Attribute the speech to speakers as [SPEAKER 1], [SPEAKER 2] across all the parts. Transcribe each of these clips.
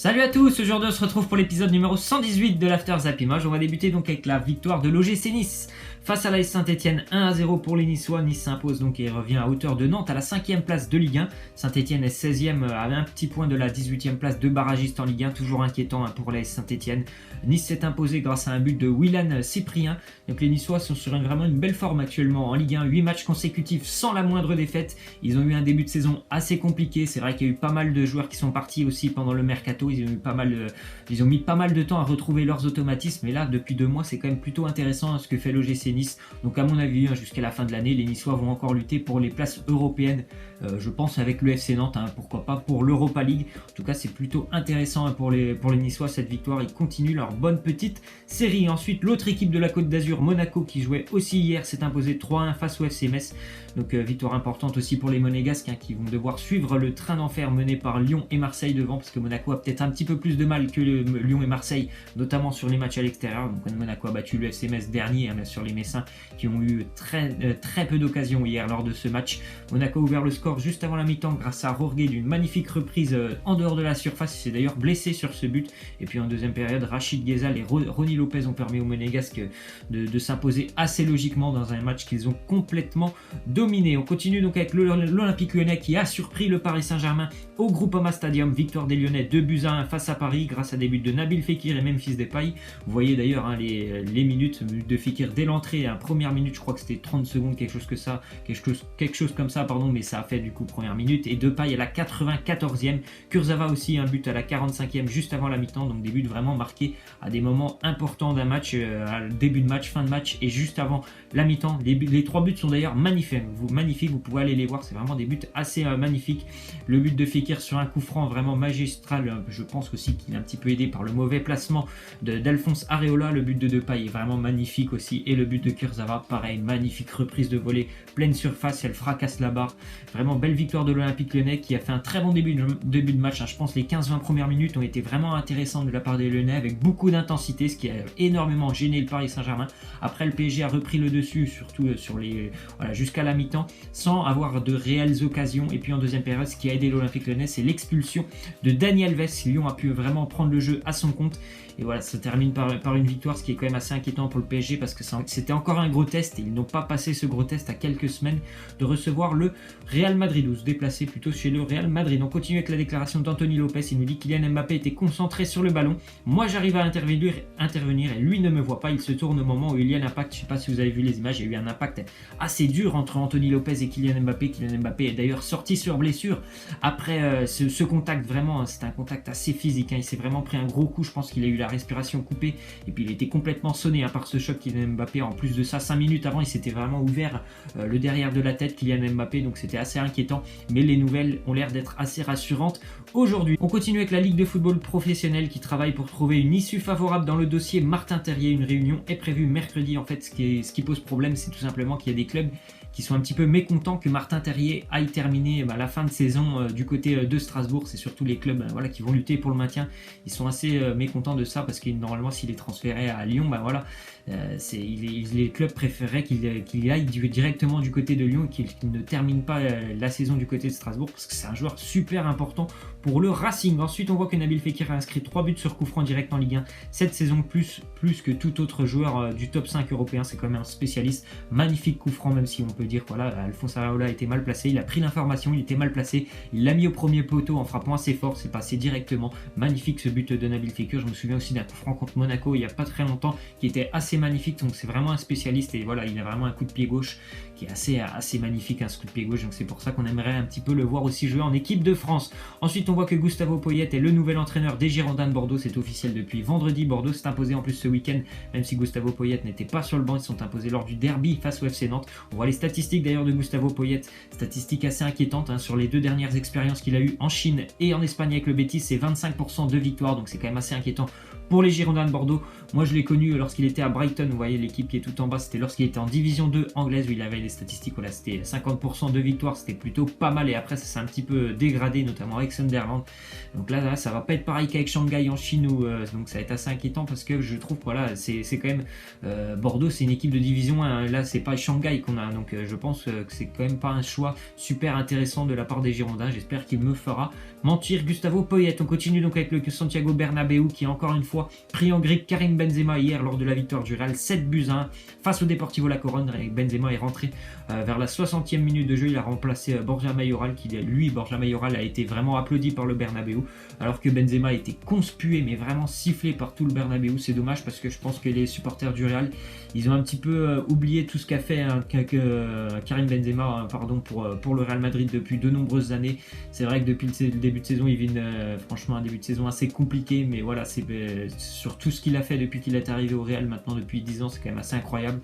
[SPEAKER 1] Salut à tous, aujourd'hui on se retrouve pour l'épisode numéro 118 de l'After Zappimage. On va débuter donc avec la victoire de l'OGC Nice face à l'AS Saint-Etienne, 1-0 pour les Niçois. Nice s'impose donc et revient à hauteur de Nantes à la 5e place de Ligue 1. Saint-Etienne est 16e avec un petit point de la 18e place de barragiste en Ligue 1, toujours inquiétant pour l'AS Saint-Etienne. Nice s'est imposé grâce à un but de Willan Cyprien. Donc les Niçois sont sur vraiment une belle forme actuellement en Ligue 1, 8 matchs consécutifs sans la moindre défaite. Ils ont eu un début de saison assez compliqué, c'est vrai qu'il y a eu pas mal de joueurs qui sont partis aussi pendant le mercato. Ils ont mis pas mal de temps à retrouver leurs automatismes, mais là depuis 2 mois c'est quand même plutôt intéressant ce que fait l'OGC Nice. Donc à mon avis jusqu'à la fin de l'année les Niçois vont encore lutter pour les places européennes, je pense avec le FC Nantes, pourquoi pas pour l'Europa League. En tout cas c'est plutôt intéressant pour les Niçois cette victoire. Ils continuent leur bonne petite série. Ensuite l'autre équipe de la Côte d'Azur, Monaco, qui jouait aussi hier, s'est imposé 3-1 face au FC Metz. Donc victoire importante aussi pour les Monégasques qui vont devoir suivre le train d'enfer mené par Lyon et Marseille devant, parce que Monaco a peut-être un petit peu plus de mal que Lyon et Marseille, notamment sur les matchs à l'extérieur. Donc Monaco a battu le FC Metz dernier sur les Messins qui ont eu très peu d'occasions hier lors de ce match. Monaco a ouvert le score juste avant la mi-temps grâce à Rorgué d'une magnifique reprise en dehors de la surface. Il s'est d'ailleurs blessé sur ce but. Et puis en deuxième période, Rachid Ghezal et Ronny Lopez ont permis aux Monégasques de s'imposer assez logiquement dans un match qu'ils ont complètement dominé. On continue donc avec l'Olympique Lyonnais qui a surpris le Paris Saint-Germain au Groupama Stadium. Victoire des Lyonnais 2-1 face à Paris grâce à des buts de Nabil Fekir et Memphis Depay. Vous voyez d'ailleurs les minutes de Fekir dès l'entrée. Première minute, je crois que c'était 30 secondes, quelque chose comme ça, mais ça a fait du coup première minute. Et Depay à la 94e. Kurzawa aussi un but à la 45e juste avant la mi-temps. Donc des buts vraiment marqués à des moments importants d'un match, à début de match, fin de match et juste avant la mi-temps. Les 3 buts sont d'ailleurs magnifiques, vous pouvez aller les voir, c'est vraiment des buts assez magnifiques. Le but de Fekir sur un coup franc vraiment magistral, je pense aussi qu'il est un petit peu aidé par le mauvais placement d'Alphonse Areola. Le but de Depay est vraiment magnifique aussi, et le but de Kurzawa pareil, magnifique reprise de volée, pleine surface, elle fracasse la barre. Vraiment belle victoire de l'Olympique Lyonnais qui a fait un très bon début de match. Je pense les 15-20 premières minutes ont été vraiment intéressantes de la part des Lyonnais avec beaucoup d'intensité, ce qui a énormément gêné le Paris Saint-Germain. Après le PSG a repris le dessus, surtout jusqu'à la mi-temps, sans avoir de réelles occasions. Et puis en deuxième période, ce qui a aidé l'Olympique Lyonnais, c'est l'expulsion de Dani Alves. Lyon a pu vraiment prendre le jeu à son compte. Et voilà, ça termine par une victoire, ce qui est quand même assez inquiétant pour le PSG parce que c'était encore un gros test et ils n'ont pas passé ce gros test à quelques semaines de recevoir le Real Madrid, ou se déplacer plutôt chez le Real Madrid. On continue avec la déclaration d'Anthony Lopez. Il nous dit que Kylian Mbappé était concentré sur le ballon. Moi j'arrive à intervenir et lui ne me voit pas. Il se tourne au moment où il y a l'impact. Je ne sais pas si vous avez vu les images, il y a eu un impact assez dur entre Anthony Lopez et Kylian Mbappé. Kylian Mbappé est d'ailleurs sorti sur blessure après ce contact. Vraiment, c'est un contact assez physique. Il s'est vraiment pris un gros coup. Je pense qu'il a eu la respiration coupée et puis il était complètement sonné par ce choc. Kylian Mbappé, en plus de ça, 5 minutes avant il s'était vraiment ouvert le derrière de la tête, Kylian Mbappé, donc c'était assez inquiétant, mais les nouvelles ont l'air d'être assez rassurantes aujourd'hui. On continue avec la Ligue de football professionnel qui travaille pour trouver une issue favorable dans le dossier Martin Terrier. Une réunion est prévue mercredi. En fait, ce qui pose problème, c'est tout simplement qu'il y a des clubs qui sont un petit peu mécontents que Martin Terrier aille terminer la fin de saison du côté de Strasbourg. C'est surtout les clubs qui vont lutter pour le maintien. Ils sont assez mécontents de ça parce que normalement s'il est transféré à Lyon, les clubs préféreraient qu'il aille directement du côté de Lyon et qu'il ne termine pas la saison du côté de Strasbourg parce que c'est un joueur super important pour le Racing. Ensuite on voit que Nabil Fekir a inscrit 3 buts sur coup franc direct en Ligue 1 cette saison, plus que tout autre joueur du top 5 européen. C'est quand même un spécialiste. Magnifique coup franc, même si on peut dire Alphonse Areola était mal placé, il a pris l'information, il était mal placé, il l'a mis au premier poteau en frappant assez fort, c'est passé directement. Magnifique ce but de Nabil Fekir. Je me souviens aussi d'un coup franc contre Monaco il n'y a pas très longtemps qui était assez magnifique, donc c'est vraiment un spécialiste et voilà, il a vraiment un coup de pied gauche qui est assez magnifique, ce coup de pied gauche, donc c'est pour ça qu'on aimerait un petit peu le voir aussi jouer en équipe de France. Ensuite on voit que Gustavo Poyet est le nouvel entraîneur des Girondins de Bordeaux, c'est officiel depuis vendredi. Bordeaux s'est imposé en plus ce week-end, même si Gustavo Poyet n'était pas sur le banc. Ils sont imposés lors du derby face au FC Nantes. On voit les statistiques d'ailleurs de Gustavo Poyet, statistiques assez inquiétantes sur les 2 dernières expériences qu'il a eues en Chine et en Espagne avec le Betis. C'est 25% de victoire, donc c'est quand même assez inquiétant Pour les Girondins de Bordeaux, moi je l'ai connu lorsqu'il était à Brighton, vous voyez l'équipe qui est tout en bas, c'était lorsqu'il était en Division 2 anglaise où il avait des statistiques, voilà, c'était 50% de victoires, c'était plutôt pas mal et après ça s'est un petit peu dégradé, notamment avec Sunderland. Donc là ça va pas être pareil qu'avec Shanghai en Chine, donc ça va être assez inquiétant parce que je trouve que voilà, c'est quand même Bordeaux, c'est une équipe de Division 1, là c'est pas Shanghai qu'on a, donc je pense que c'est quand même pas un choix super intéressant de la part des Girondins, j'espère qu'il me fera mentir. Gustavo Poyet, on continue donc avec le Santiago Bernabéu qui a encore une fois pris en grippe Karim Benzema hier lors de la victoire du Real 7-1 face au Deportivo La Corogne. Benzema est rentré vers la 60e minute de jeu, il a remplacé Borja Mayoral qui lui, Borja Mayoral a été vraiment applaudi par le Bernabéu alors que Benzema a été conspué mais vraiment sifflé par tout le Bernabéu. C'est dommage parce que je pense que les supporters du Real ils ont un petit peu oublié tout ce qu'a fait Karim Benzema pour le Real Madrid depuis de nombreuses années. C'est vrai que depuis le début de saison il vit franchement un début de saison assez compliqué, mais voilà, c'est sur tout ce qu'il a fait depuis qu'il est arrivé au Real maintenant depuis 10 ans, c'est quand même assez incroyable.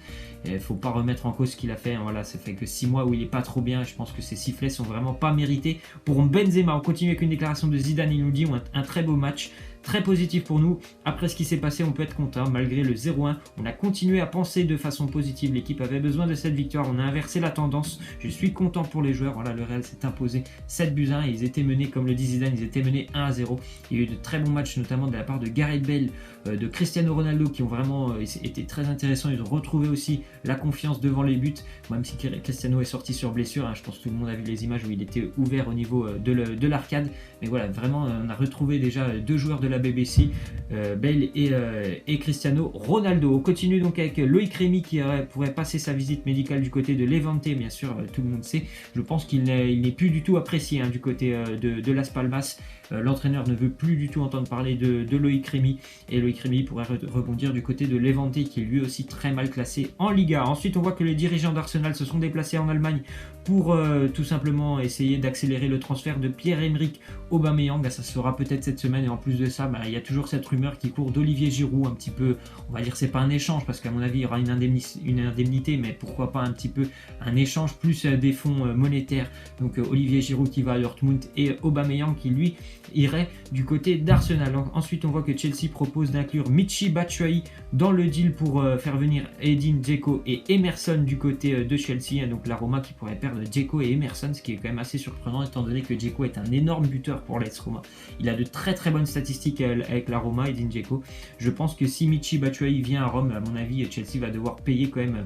[SPEAKER 1] Il ne faut pas remettre en cause ce qu'il a fait, voilà, ça fait que 6 mois où il est pas trop bien, je pense que ces sifflets sont vraiment pas mérités pour Benzema. On continue avec une déclaration de Zidane, il nous dit un très beau match, très positif pour nous. Après ce qui s'est passé, on peut être content. Malgré le 0-1, on a continué à penser de façon positive. L'équipe avait besoin de cette victoire. On a inversé la tendance. Je suis content pour les joueurs. Voilà, le Real s'est imposé 7-1 et ils étaient menés, comme le dit Zidane, ils étaient menés 1-0. Il y a eu de très bons matchs, notamment de la part de Gareth Bale, de Cristiano Ronaldo, qui ont vraiment été très intéressants. Ils ont retrouvé aussi la confiance devant les buts, même si Cristiano est sorti sur blessure. Je pense que tout le monde a vu les images où il était ouvert au niveau de l'arcade. Mais voilà, vraiment, on a retrouvé déjà deux joueurs de la BBC, Bale et Cristiano Ronaldo. On continue donc avec Loïc Rémy qui pourrait passer sa visite médicale du côté de Levante, bien sûr, tout le monde sait. Je pense qu'il n'est plus du tout apprécié du côté de Las Palmas. L'entraîneur ne veut plus du tout entendre parler de Loïc Rémy, et Loïc Rémy pourrait rebondir du côté de Levante qui est lui aussi très mal classé en Liga. Ensuite on voit que les dirigeants d'Arsenal se sont déplacés en Allemagne pour tout simplement essayer d'accélérer le transfert de Pierre-Emerick Aubameyang. Ça se fera peut-être cette semaine, et en plus de ça, il y a toujours cette rumeur qui court d'Olivier Giroud, un petit peu, on va dire c'est pas un échange parce qu'à mon avis il y aura une indemnité, mais pourquoi pas un petit peu un échange plus des fonds monétaires. Donc Olivier Giroud qui va à Dortmund et Aubameyang qui lui irait du côté d'Arsenal. Ensuite on voit que Chelsea propose d'inclure Michy Batshuayi dans le deal pour faire venir Edin Dzeko et Emerson du côté de Chelsea. Donc la Roma qui pourrait perdre Dzeko et Emerson, ce qui est quand même assez surprenant étant donné que Dzeko est un énorme buteur pour l'AS Roma. Il a de très très bonnes statistiques avec la Roma, Edin Dzeko. Je pense que si Michy Batshuayi vient à Rome, à mon avis Chelsea va devoir payer quand même,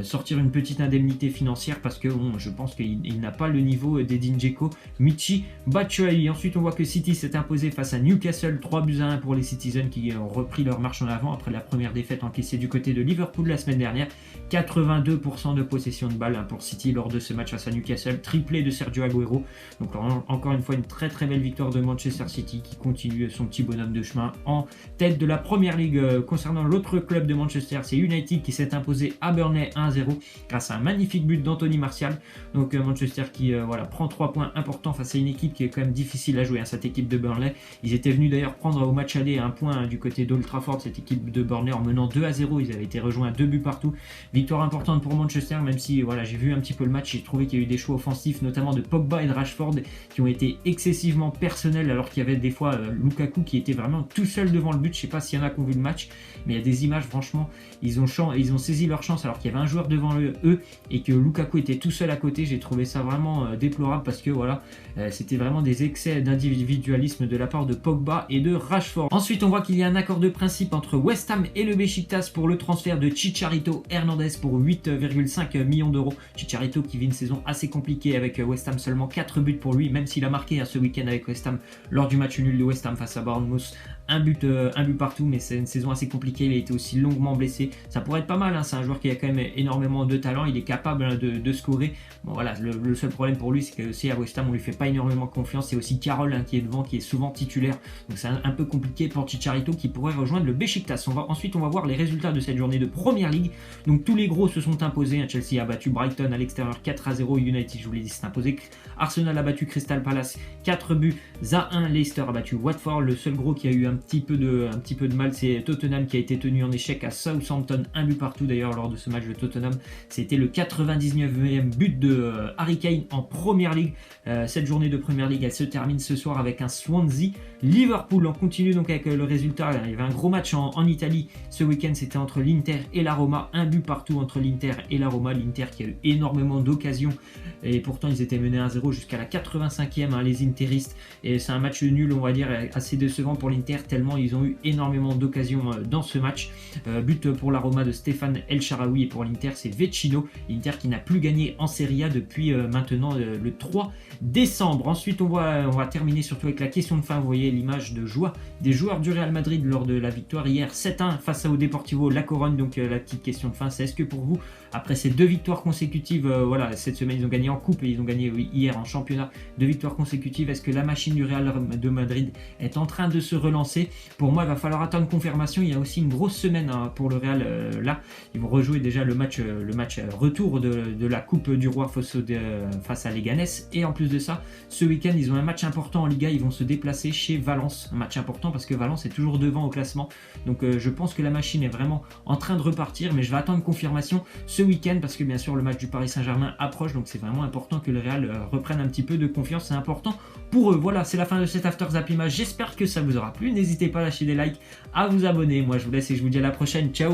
[SPEAKER 1] sortir une petite indemnité financière parce que je pense qu'il n'a pas le niveau d'Edin Dzeko, Michy Batshuayi. Ensuite on voit que City s'est imposé face à Newcastle 3-1 pour les Citizens qui ont repris leur marche en avant après la première défaite encaissée du côté de Liverpool la semaine dernière. 82% de possession de balle pour City lors de ce match face à Newcastle, triplé de Sergio Aguero. Donc encore une fois une très très belle victoire de Manchester City qui continue son petit bonhomme de chemin en tête de la Première Ligue. Concernant l'autre club de Manchester, c'est United qui s'est imposé à Burnley 1-0 grâce à un magnifique but d'Anthony Martial. Donc Manchester qui prend 3 points importants face à une équipe qui est quand même difficile à jouer, cette équipe de Burnley. Ils étaient venus d'ailleurs prendre au match aller un point du côté d'Old Trafford, cette équipe de Burnley, en menant 2-0. Ils avaient été rejoints à 2 buts partout. Victoire importante pour Manchester, même si j'ai vu un petit peu le match, j'ai trouvé qu'il y a eu des choix offensifs, notamment de Pogba et de Rashford, qui ont été excessivement personnels, alors qu'il y avait des fois Lukaku qui était vraiment tout seul devant le but. Je sais pas s'il y en a qui ont vu le match, mais il y a des images, franchement, ils ont saisi leur chance alors qu'il y avait un joueur devant eux et que Lukaku était tout seul à côté. J'ai trouvé ça vraiment déplorable parce que c'était vraiment des excès d'individualisme de la part de Pogba et de Rashford. Ensuite on voit qu'il y a un accord de principe entre West Ham et le Beşiktaş pour le transfert de Chicharito Hernandez pour 8,5 millions d'euros. Chicharito qui vit une saison assez compliquée avec West Ham, seulement 4 buts pour lui, même s'il a marqué ce week-end avec West Ham lors du match nul de West Ham face à Bournemouth. Un but partout, mais c'est une saison assez compliquée. Il a été aussi longuement blessé. Ça pourrait être pas mal, c'est un joueur qui a quand même énormément de talent. Il est capable de scorer. Bon voilà, le seul problème pour lui, c'est que aussi à West Ham on lui fait pas énormément confiance. C'est aussi Carroll qui est devant, qui est souvent titulaire. Donc c'est un peu compliqué pour Chicharito qui pourrait rejoindre le Beşiktaş. Ensuite on va voir les résultats de cette journée de Première Ligue. Donc tous les gros se sont imposés. Chelsea a battu Brighton à l'extérieur 4-0. United, je vous l'ai dit, s'est imposé. Arsenal a battu Crystal Palace 4-1. Leicester a battu Watford. Le seul gros qui a eu un petit peu de mal, c'est Tottenham qui a été tenu en échec à Southampton, 1 but partout d'ailleurs lors de ce match de Tottenham. C'était le 99e but de Harry Kane en Première Ligue. Cette journée de Première Ligue, elle se termine ce soir avec un Swansea Liverpool, on continue donc avec le résultat. Il y avait un gros match en Italie ce week-end, c'était entre l'Inter et la Roma. Un but partout entre l'Inter et la Roma. L'Inter qui a eu énormément d'occasions et pourtant ils étaient menés 1-0 jusqu'à la 85e, hein, les Interistes. Et c'est un match nul, on va dire, assez décevant pour l'Inter tellement ils ont eu énormément d'occasions dans ce match. But pour la Roma de Stéphane El Shaarawy et pour l'Inter c'est Vecino. L'Inter qui n'a plus gagné en Serie A depuis maintenant le 3 décembre. Ensuite on va terminer surtout avec la question de fin. Vous voyez l'image de joie des joueurs du Real Madrid lors de la victoire hier 7-1 face au Deportivo La Corogne. Donc la petite question de fin, c'est est-ce que pour vous, après ces 2 victoires consécutives, voilà, cette semaine ils ont gagné en coupe et ils ont gagné hier en championnat, 2 victoires consécutives, est-ce que la machine du Real de Madrid est en train de se relancer? Pour moi il va falloir attendre confirmation. Il y a aussi une grosse semaine pour le Real là, ils vont rejouer déjà le match retour de la Coupe du Roi face à Leganés, et en plus de ça ce week-end ils ont un match important en Liga. Ils vont se déplacer chez Valence, un match important parce que Valence est toujours devant au classement. Donc je pense que la machine est vraiment en train de repartir, mais je vais attendre confirmation ce week-end parce que bien sûr le match du Paris Saint-Germain approche, donc c'est vraiment important que le Real reprenne un petit peu de confiance, c'est important pour eux. Voilà, c'est la fin de cet After Zap Image, j'espère que ça vous aura plu. N'hésitez pas à lâcher des likes, à vous abonner. Moi je vous laisse et je vous dis à la prochaine, ciao.